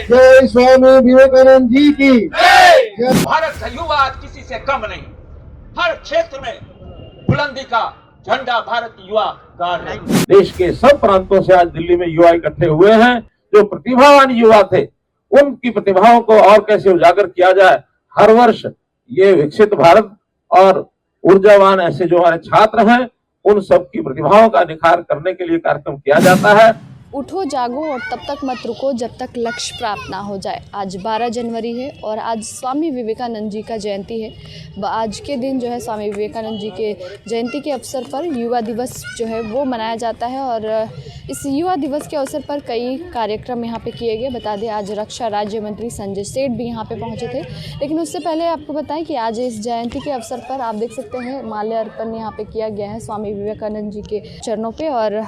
जय स्वामी विवेकानंद जी की जय। भारत का युवा आज किसी से कम नहीं, हर क्षेत्र में बुलंदी का झंडा भारत युवा गाड़ रहे हैं। देश के सब प्रांतों से आज दिल्ली में युवा इकट्ठे हुए हैं। जो प्रतिभावान युवा थे, उनकी प्रतिभाओं को और कैसे उजागर किया जाए, हर वर्ष ये विकसित भारत और ऊर्जावान ऐसे जो हमारे छात्र हैं, उन सब की प्रतिभाओं का निखार करने के लिए कार्यक्रम किया जाता है। उठो जागो और तब तक मत रुको जब तक लक्ष्य प्राप्त ना हो जाए। आज 12 जनवरी है और आज स्वामी विवेकानंद जी का जयंती है। आज के दिन जो है स्वामी विवेकानंद जी के जयंती के अवसर पर युवा दिवस जो है वो मनाया जाता है और इस युवा दिवस के अवसर पर कई कार्यक्रम यहाँ पे किए गए। बता दें आज रक्षा राज्य मंत्री संजय सेठ भी यहाँ पे पहुँचे थे, लेकिन उससे पहले आपको बताएं कि आज इस जयंती के अवसर पर आप देख सकते हैं माल्यार्पण यहाँ पे किया गया है स्वामी विवेकानंद जी के चरणों पे। और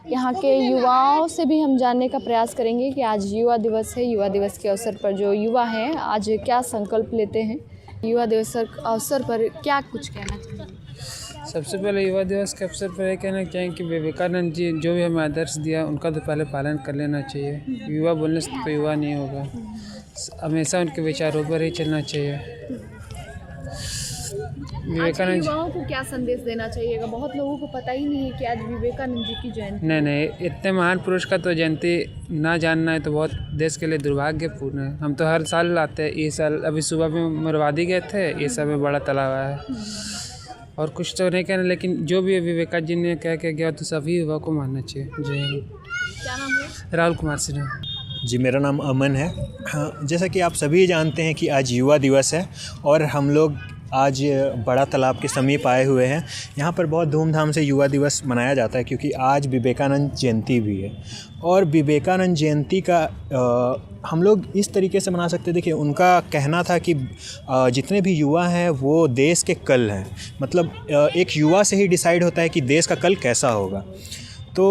यहाँ के युवाओं से भी हम जानने का प्रयास करेंगे कि आज युवा दिवस है, युवा दिवस के अवसर पर जो युवा हैं आज क्या संकल्प लेते हैं, युवा दिवस अवसर पर क्या कुछ कहना चाहिए। सबसे पहले युवा दिवस के अवसर पर यह कहना चाहिए कि विवेकानंद जी जो भी हमें आदर्श दिया उनका तो पहले पालन कर लेना चाहिए। युवा बोलने से तो युवा नहीं होगा, हमेशा उनके विचारों पर ही चलना चाहिए। विवेकानंद युवाओं को क्या संदेश देना चाहिएगा? बहुत लोगों को पता ही नहीं है कि आज विवेकानंद जी की जयंती। नहीं, इतने महान पुरुष का तो जयंती ना जानना है तो बहुत देश के लिए दुर्भाग्यपूर्ण है। हम तो हर साल लाते हैं, इस साल अभी सुबह में मरवादी गए थे, इस समय बड़ा तालाब है और कुछ तो नहीं कहना, लेकिन जो भी विवेकानंद जी ने कह के गया तो सभी युवा को मानना चाहिए। जय हिंद। क्या नाम है? राहुल कुमार सिन्हा जी। मेरा नाम अमन है। हाँ, जैसा कि आप सभी जानते हैं कि आज युवा दिवस है और हम लोग आज बड़ा तालाब के समीप आए हुए हैं। यहाँ पर बहुत धूमधाम से युवा दिवस मनाया जाता है क्योंकि आज विवेकानंद जयंती भी है। और विवेकानंद जयंती का हम लोग इस तरीके से मना सकते हैं। देखिए, उनका कहना था कि जितने भी युवा हैं वो देश के कल हैं। मतलब एक युवा से ही डिसाइड होता है कि देश का कल कैसा होगा। तो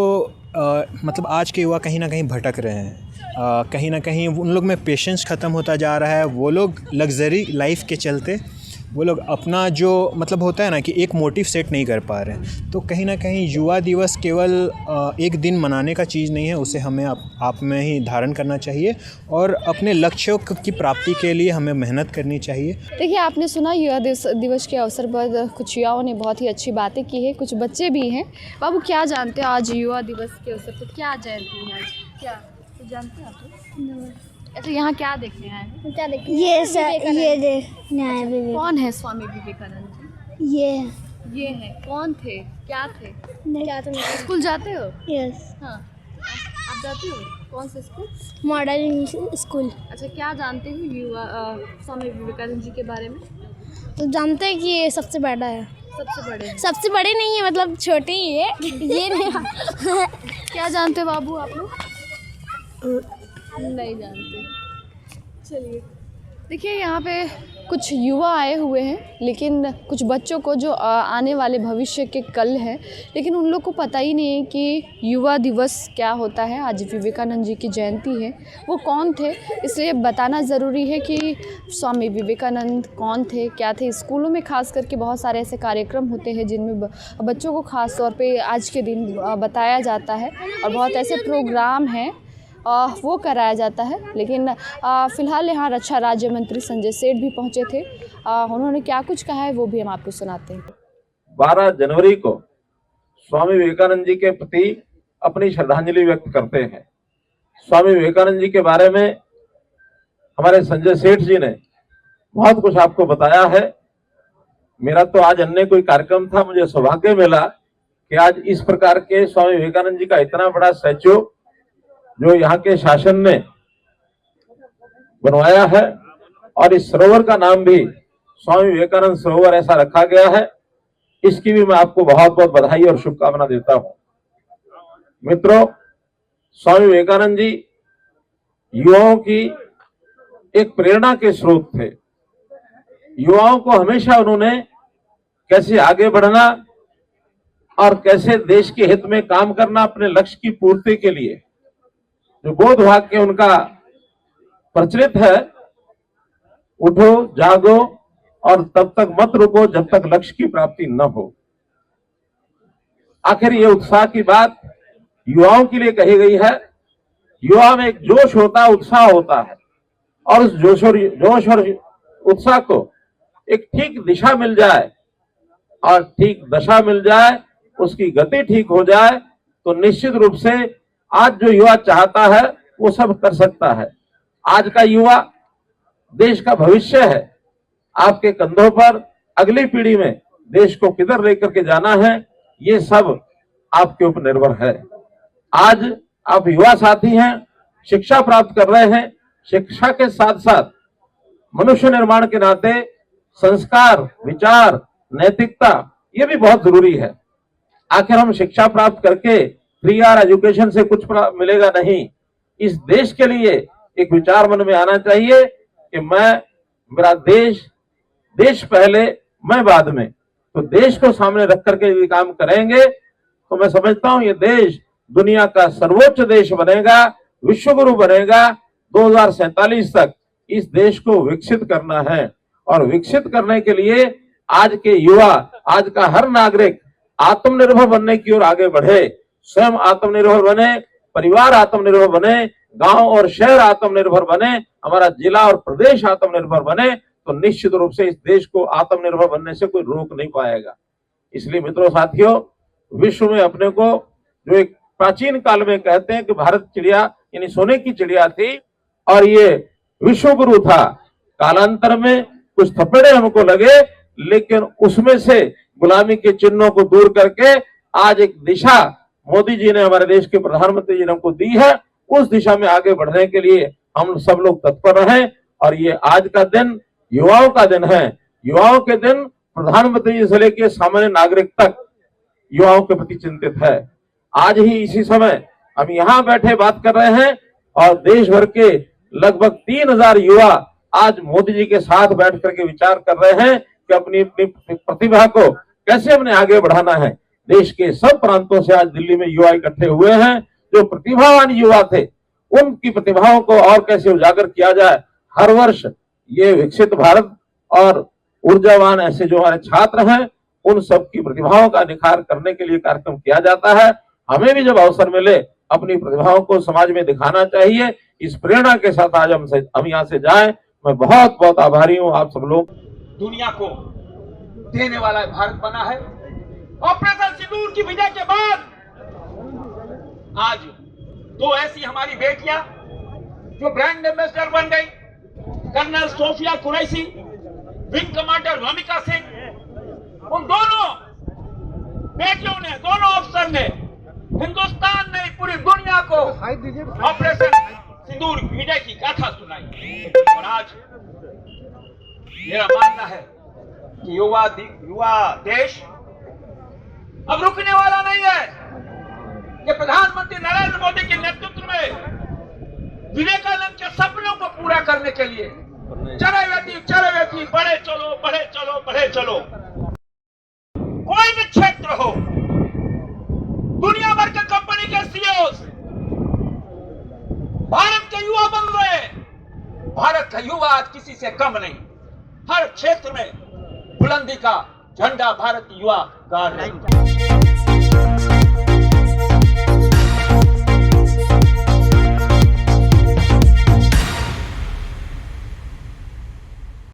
मतलब आज के युवा कहीं ना कहीं भटक रहे हैं, कहीं ना कहीं उन लोग में पेशेंस ख़त्म होता जा रहा है। वो लोग लग्जरी लाइफ के चलते वो लोग अपना जो मतलब होता है ना कि एक मोटिव सेट नहीं कर पा रहे हैं। तो कहीं ना कहीं युवा दिवस केवल एक दिन मनाने का चीज़ नहीं है, उसे हमें आप में ही धारण करना चाहिए और अपने लक्ष्यों की प्राप्ति के लिए हमें मेहनत करनी चाहिए। देखिए, आपने सुना युवा दिवस के अवसर पर कुछ युवाओं ने बहुत ही अच्छी बातें की है, कुछ बच्चे भी हैं। बाबू, क्या जानते हो आज युवा दिवस के अवसर पर क्या जयंती है? आज क्या तो जानते हैं आप? अच्छा, यहाँ क्या देखने आए हैं? क्या देखने? ये देखने आए हैं। कौन है स्वामी विवेकानंद जी? ये है। कौन थे, क्या थे? क्या तुम स्कूल जाते हो? यस। हाँ, आप जाते हो? कौन से स्कूल? Model school. अच्छा, क्या जानते हो युवा स्वामी विवेकानंद जी के बारे में? तो जानते हैं कि ये सबसे बड़ा है। सबसे बड़े? सबसे बड़े नहीं है, मतलब छोटे ही है। ये नहीं। क्या जानते हो बाबू आप लोग? नहीं जानते। चलिए, देखिए यहाँ पे कुछ युवा आए हुए हैं, लेकिन कुछ बच्चों को जो आने वाले भविष्य के कल हैं, लेकिन उन लोग को पता ही नहीं है कि युवा दिवस क्या होता है। आज विवेकानंद जी की जयंती है, वो कौन थे, इसलिए बताना ज़रूरी है कि स्वामी विवेकानंद कौन थे, क्या थे। स्कूलों में खास करके बहुत सारे ऐसे कार्यक्रम होते हैं जिनमें बच्चों को खास तौर पे आज के दिन बताया जाता है और बहुत ऐसे प्रोग्राम हैं वो कराया जाता है। लेकिन फ़िलहाल यहाँ रक्षा राज्य मंत्री संजय सेठ भी पहुँचे थे। उन्होंने क्या कुछ कहा है वो भी हम आपको सुनाते हैं। 12 जनवरी को स्वामी विवेकानंद जी के प्रति अपनी श्रद्धांजलि व्यक्त करते हैं। स्वामी विवेकानंद जी के बारे में हमारे संजय सेठ जी ने बहुत कुछ आपको बताया है। मेरा तो आज अन्य कोई कार्यक्रम था, मुझे सौभाग्य मिला कि आज इस प्रकार के स्वामी विवेकानंद जी का इतना बड़ा स्टैच्यू जो यहाँ के शासन ने बनवाया है और इस सरोवर का नाम भी स्वामी विवेकानंद सरोवर ऐसा रखा गया है, इसकी भी मैं आपको बहुत बहुत बधाई और शुभकामना देता हूं। मित्रों, स्वामी विवेकानंद जी युवाओं की एक प्रेरणा के स्रोत थे। युवाओं को हमेशा उन्होंने कैसे आगे बढ़ना और कैसे देश के हित में काम करना, अपने लक्ष्य की पूर्ति के लिए जो बोध वाक्य उनका प्रचलित है, उठो जागो और तब तक मत रुको जब तक लक्ष्य की प्राप्ति न हो। आखिर ये उत्साह की बात युवाओं के लिए कही गई है युवा में एक जोश होता है, उत्साह होता है, और उस जोश और उत्साह को एक ठीक दिशा मिल जाए और ठीक दशा मिल जाए, उसकी गति ठीक हो जाए, तो निश्चित रूप से आज जो युवा चाहता है वो सब कर सकता है। आज का युवा देश का भविष्य है। आपके कंधों पर अगली पीढ़ी में देश को किधर लेकर के जाना है, ये सब आपके ऊपर निर्भर है। आज आप युवा साथी हैं, शिक्षा प्राप्त कर रहे हैं। शिक्षा के साथ साथ मनुष्य निर्माण के नाते संस्कार, विचार, नैतिकता ये भी बहुत जरूरी है। आखिर हम शिक्षा प्राप्त करके 3R एजुकेशन से कुछ मिलेगा नहीं। इस देश के लिए एक विचार मन में आना चाहिए कि मेरा देश पहले, मैं बाद में। तो देश को सामने रख करके यदि काम करेंगे तो मैं समझता हूं ये देश दुनिया का सर्वोच्च देश बनेगा, विश्व गुरु बनेगा। 2047 तक इस देश को विकसित करना है, और विकसित करने के लिए आज के युवा, आज का हर नागरिक आत्मनिर्भर बनने की ओर आगे बढ़े। स्वयं आत्मनिर्भर बने, परिवार आत्मनिर्भर बने, गांव और शहर आत्मनिर्भर बने, हमारा जिला और प्रदेश आत्मनिर्भर बने, तो निश्चित रूप से इस देश को आत्मनिर्भर बनने से कोई रोक नहीं पाएगा। इसलिए मित्रों, साथियों, विश्व में अपने को जो एक प्राचीन काल में कहते हैं कि भारत चिड़िया यानी सोने की चिड़िया थी और ये विश्व गुरु था। कालांतर में कुछ थपेड़े हमको लगे, लेकिन उसमें से गुलामी के चिन्हों को दूर करके आज एक दिशा मोदी जी ने, हमारे देश के प्रधानमंत्री जी ने हमको दी है। उस दिशा में आगे बढ़ने के लिए हम सब लोग तत्पर रहें। और ये आज का दिन युवाओं का दिन है। युवाओं के दिन प्रधानमंत्री जी से लेकर सामान्य नागरिक तक युवाओं के प्रति चिंतित है। आज ही इसी समय हम यहाँ बैठे बात कर रहे हैं और देश भर के लगभग 3000 युवा आज मोदी जी के साथ बैठ करके विचार कर रहे हैं कि अपनी अपनी प्रतिभा को कैसे हमने आगे बढ़ाना है। देश के सब प्रांतों से आज दिल्ली में युवा इकट्ठे हुए हैं। जो प्रतिभावान युवा थे, उनकी प्रतिभाओं को और कैसे उजागर किया जाए। हर वर्ष ये विकसित भारत और ऊर्जावान ऐसे जो हमारे छात्र हैं, उन सब की प्रतिभाओं का निखार करने के लिए कार्यक्रम किया जाता है। हमें भी जब अवसर मिले अपनी प्रतिभाओं को समाज में दिखाना चाहिए। इस प्रेरणा के साथ आज हम यहाँ से जाएं। मैं बहुत बहुत आभारी हूँ आप सब लोग। दुनिया को देने वाला भारत बना है। ऑपरेशन सिंदूर की विजय के बाद आज 2 ऐसी हमारी बेटियां जो ब्रांड एम्बेसडर बन गई, colonel Sofiya Qureshi, wing commander Vyomika Singh. उन दोनों बेटियों ने, दोनों अफसर ने हिंदुस्तान ने पूरी दुनिया को ऑपरेशन सिंदूर विजय की गाथा सुनाई। और आज मेरा मानना है कि युवा देश अब रुकने वाला नहीं है। कि प्रधानमंत्री नरेंद्र मोदी के नेतृत्व में विवेकानंद के सपनों को पूरा करने के लिए चले व्यक्ति बढ़े चलो, बढ़े चलो, बढ़े चलो। कोई भी क्षेत्र हो, दुनिया भर के कंपनी के सीईओ भारत के युवा बन रहे। भारत का युवा आज किसी से कम नहीं। हर क्षेत्र में बुलंदी का झंडा भारत युवा गाड़ रहे हैं।